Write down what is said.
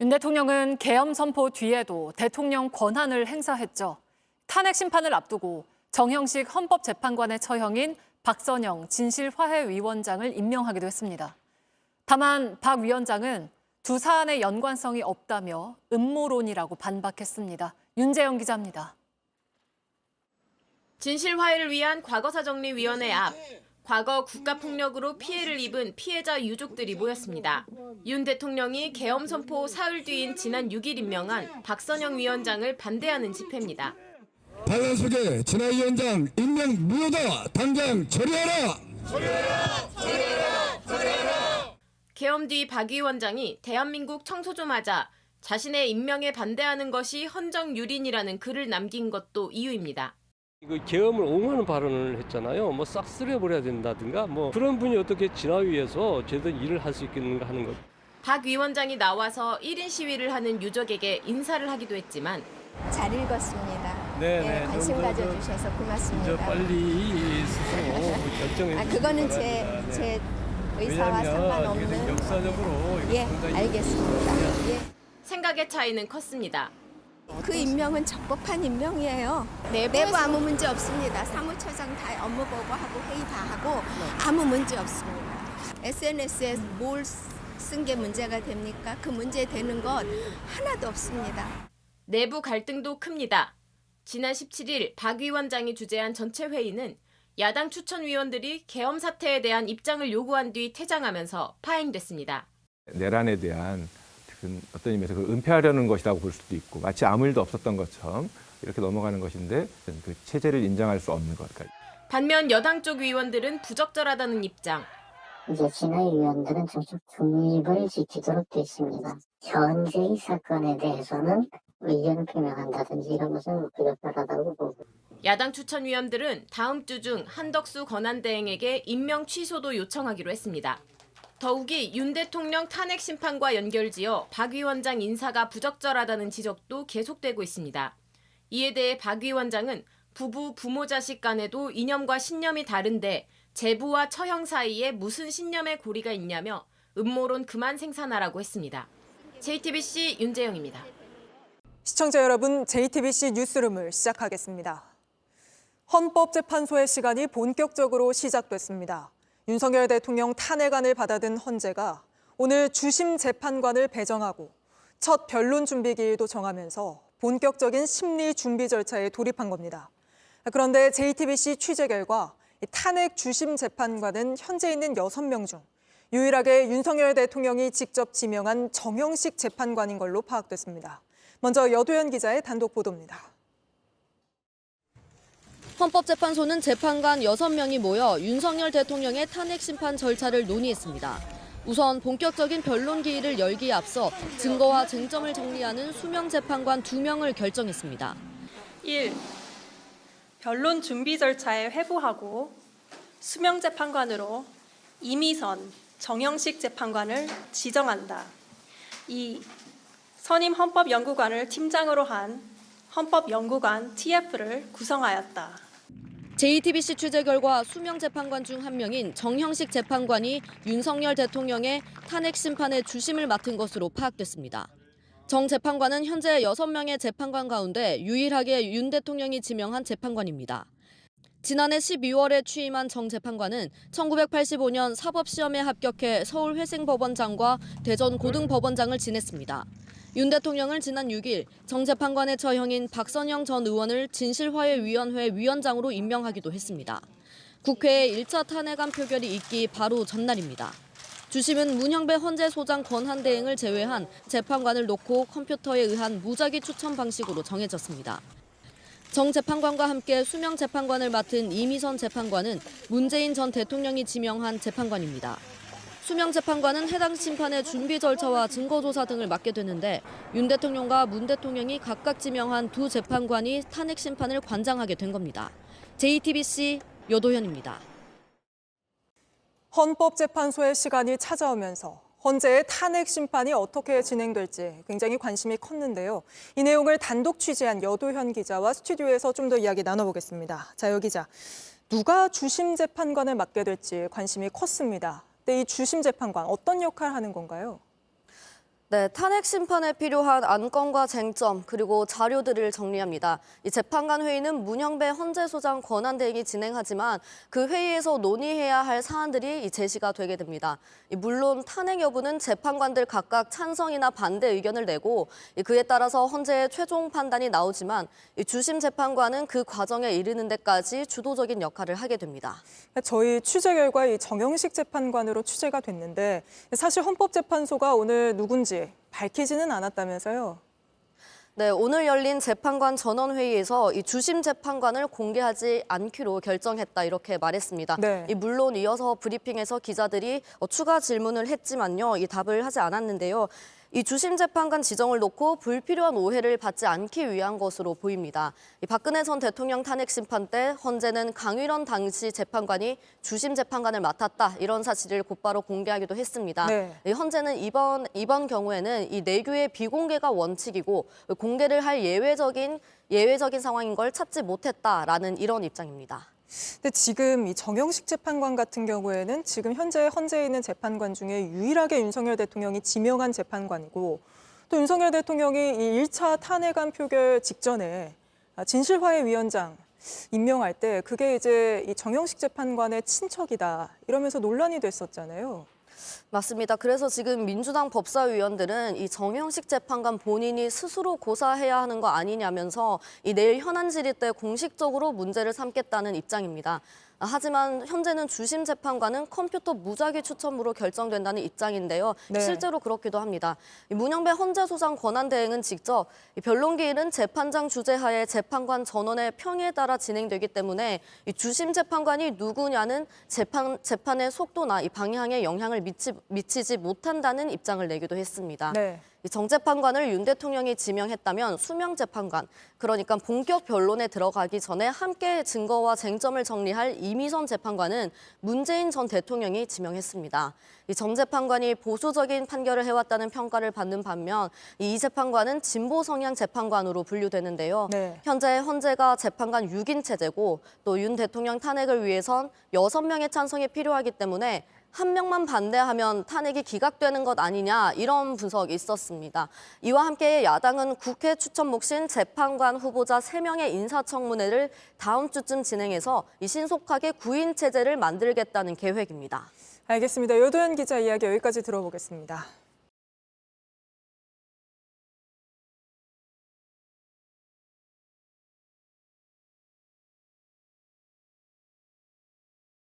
윤 대통령은 계엄 선포 뒤에도 대통령 권한을 행사했죠. 탄핵 심판을 앞두고 정형식 헌법재판관의 처형인 박선영 진실화해위원장을 임명하기도 했습니다. 다만 박 위원장은 두 사안의 연관성이 없다며 음모론이라고 반박했습니다. 윤재영 기자입니다. 진실화해를 위한 과거사정리위원회 앞, 과거 국가폭력으로 피해를 입은 피해자 유족들이 모였습니다. 윤 대통령이 계엄 선포 사흘 뒤인 지난 6일 임명한 박선영 위원장을 반대하는 집회입니다. 반란속에 진화 위원장 임명 무효다. 당장 처리하라. 계엄 뒤 박 위원장이 대한민국 청소조마자 자신의 임명에 반대하는 것이 헌정유린이라는 글을 남긴 것도 이유입니다. 이거 계엄을 옹호하는 발언을 했잖아요. 뭐 싹 쓸어버려야 된다든가 뭐 그런 분이 어떻게 진화위에서 제대로 일을 할 수 있겠는가 하는 것. 박 위원장이 나와서 1인 시위를 하는 유족에게 인사를 하기도 했지만 잘 읽었습니다. 네, 관심 가져주셔서 고맙습니다. 빨리 스스로 결정해. 그거는 제 의사와 상관없는. 역사적으로 알겠습니다. 예. 생각의 차이는 컸습니다. 그 임명은 적법한 임명이에요. 내부 아무 문제 없습니다. 사무처장 다 업무 보고하고 회의 다 하고 아무 문제 없습니다. SNS에 뭘 쓴 게 문제가 됩니까? 그 문제 되는 것 하나도 없습니다. 내부 갈등도 큽니다. 지난 17일 박 위원장이 주재한 전체 회의는 야당 추천위원들이 계엄 사태에 대한 입장을 요구한 뒤 퇴장하면서 파행됐습니다. 내란에 대한 어떤 의미에서 은폐하려는 것이라고 볼 수도 있고 마치 아무 일도 없었던 것처럼 이렇게 넘어가는 것인데 그 체제를 인정할 수 없는 것. 반면 여당 쪽 위원들은 부적절하다는 입장. 이제 진화위 위원들은 정책 중립을 지키도록 되어 있습니다. 현재 이 사건에 대해서는 의견을 표명한다든지 이런 것은 부적절하다고 보고. 야당 추천위원들은 다음 주 중 한덕수 권한대행에게 임명 취소도 요청하기로 했습니다. 더욱이 윤 대통령 탄핵 심판과 연결지어 박 위원장 인사가 부적절하다는 지적도 계속되고 있습니다. 이에 대해 박 위원장은 부모 자식 간에도 이념과 신념이 다른데 제부와 처형 사이에 무슨 신념의 고리가 있냐며 음모론 그만 생산하라고 했습니다. JTBC 윤재영입니다. 시청자 여러분, JTBC 뉴스룸을 시작하겠습니다. 헌법재판소의 시간이 본격적으로 시작됐습니다. 윤석열 대통령 탄핵안을 받아든 헌재가 오늘 주심 재판관을 배정하고 첫 변론 준비 기일도 정하면서 본격적인 심리 준비 절차에 돌입한 겁니다. 그런데 JTBC 취재 결과 탄핵 주심 재판관은 현재 있는 6명 중 유일하게 윤석열 대통령이 직접 지명한 정형식 재판관인 걸로 파악됐습니다. 먼저 여도현 기자의 단독 보도입니다. 헌법재판소는 재판관 6명이 모여 윤석열 대통령의 탄핵 심판 절차를 논의했습니다. 우선 본격적인 변론 기일을 열기에 앞서 증거와 쟁점을 정리하는 수명 재판관 2명을 결정했습니다. 1. 변론 준비 절차에 회부하고 수명 재판관으로 이미선 정형식 재판관을 지정한다. 2. 선임 헌법연구관을 팀장으로 한 헌법연구관 TF를 구성하였다. JTBC 취재 결과 수명 재판관 중 한 명인 정형식 재판관이 윤석열 대통령의 탄핵 심판의 주심을 맡은 것으로 파악됐습니다. 정 재판관은 현재 6명의 재판관 가운데 유일하게 윤 대통령이 지명한 재판관입니다. 지난해 12월에 취임한 정 재판관은 1985년 사법시험에 합격해 서울회생법원장과 대전 고등법원장을 지냈습니다. 윤 대통령은 지난 6일 정 재판관의 처형인 박선영 전 의원을 진실화해위원회 위원장으로 임명하기도 했습니다. 국회에 1차 탄핵안 표결이 있기 바로 전날입니다. 주심은 문형배 헌재소장 권한대행을 제외한 재판관을 놓고 컴퓨터에 의한 무작위 추천 방식으로 정해졌습니다. 정 재판관과 함께 수명 재판관을 맡은 이미선 재판관은 문재인 전 대통령이 지명한 재판관입니다. 수명 재판관은 해당 심판의 준비 절차와 증거조사 등을 맡게 되는데 윤 대통령과 문 대통령이 각각 지명한 두 재판관이 탄핵 심판을 관장하게 된 겁니다. JTBC 여도현입니다. 헌법재판소의 시간이 찾아오면서 헌재의 탄핵 심판이 어떻게 진행될지 굉장히 관심이 컸는데요. 이 내용을 단독 취재한 여도현 기자와 스튜디오에서 좀 더 이야기 나눠보겠습니다. 자, 여 기자, 누가 주심 재판관을 맡게 될지 관심이 컸습니다. 근데 이 주심 재판관 어떤 역할을 하는 건가요? 네, 탄핵 심판에 필요한 안건과 쟁점 그리고 자료들을 정리합니다. 이 재판관 회의는 문영배 헌재소장 권한대행이 진행하지만 그 회의에서 논의해야 할 사안들이 제시가 되게 됩니다. 물론 탄핵 여부는 재판관들 각각 찬성이나 반대 의견을 내고 그에 따라서 헌재의 최종 판단이 나오지만 주심 재판관은 그 과정에 이르는 데까지 주도적인 역할을 하게 됩니다. 저희 취재 결과 이 정영식 재판관으로 취재가 됐는데 사실 헌법재판소가 오늘 누군지 밝히지는 않았다면서요? 네, 오늘 열린 재판관 전원회의에서 이 주심 재판관을 공개하지 않기로 결정했다 이렇게 말했습니다. 네. 물론 이어서 브리핑에서 기자들이 추가 질문을 했지만요, 이 답을 하지 않았는데요. 이 주심 재판관 지정을 놓고 불필요한 오해를 받지 않기 위한 것으로 보입니다. 이 박근혜 전 대통령 탄핵 심판 때 헌재는 강일원 당시 재판관이 주심 재판관을 맡았다 이런 사실을 곧바로 공개하기도 했습니다. 네. 이 헌재는 이번 경우에는 이 내규의 비공개가 원칙이고 공개를 할 예외적인 상황인 걸 찾지 못했다라는 이런 입장입니다. 근데 지금 이 정영식 재판관 같은 경우에는 지금 현재 헌재에 있는 재판관 중에 유일하게 윤석열 대통령이 지명한 재판관이고 또 윤석열 대통령이 이 1차 탄핵안 표결 직전에 진실화해 위원장 임명할 때 그게 이제 이 정영식 재판관의 친척이다 이러면서 논란이 됐었잖아요. 맞습니다. 그래서 지금 민주당 법사위원들은 이 정영식 재판관 본인이 스스로 고사해야 하는 거 아니냐면서 이 내일 현안 질의 때 공식적으로 문제를 삼겠다는 입장입니다. 하지만 현재는 주심 재판관은 컴퓨터 무작위 추첨으로 결정된다는 입장인데요. 네. 실제로 그렇기도 합니다. 문영배 헌재소장 권한대행은 직접 변론기일은 재판장 주재하에 재판관 전원의 평에 따라 진행되기 때문에 이 주심 재판관이 누구냐는 재판의 속도나 이 방향에 영향을 미치지 못한다는 입장을 내기도 했습니다. 네. 정 재판관을 윤 대통령이 지명했다면 수명 재판관, 그러니까 본격 변론에 들어가기 전에 함께 증거와 쟁점을 정리할 이미선 재판관은 문재인 전 대통령이 지명했습니다. 이 정 재판관이 보수적인 판결을 해왔다는 평가를 받는 반면 이 재판관은 진보 성향 재판관으로 분류되는데요. 네. 현재 헌재가 재판관 6인 체제고 또 윤 대통령 탄핵을 위해선 6명의 찬성이 필요하기 때문에 한 명만 반대하면 탄핵이 기각되는 것 아니냐 이런 분석이 있었습니다. 이와 함께 야당은 국회 추천 몫인 재판관 후보자 3명의 인사청문회를 다음 주쯤 진행해서 이 신속하게 9인 체제를 만들겠다는 계획입니다. 알겠습니다. 여도현 기자 이야기 여기까지 들어보겠습니다.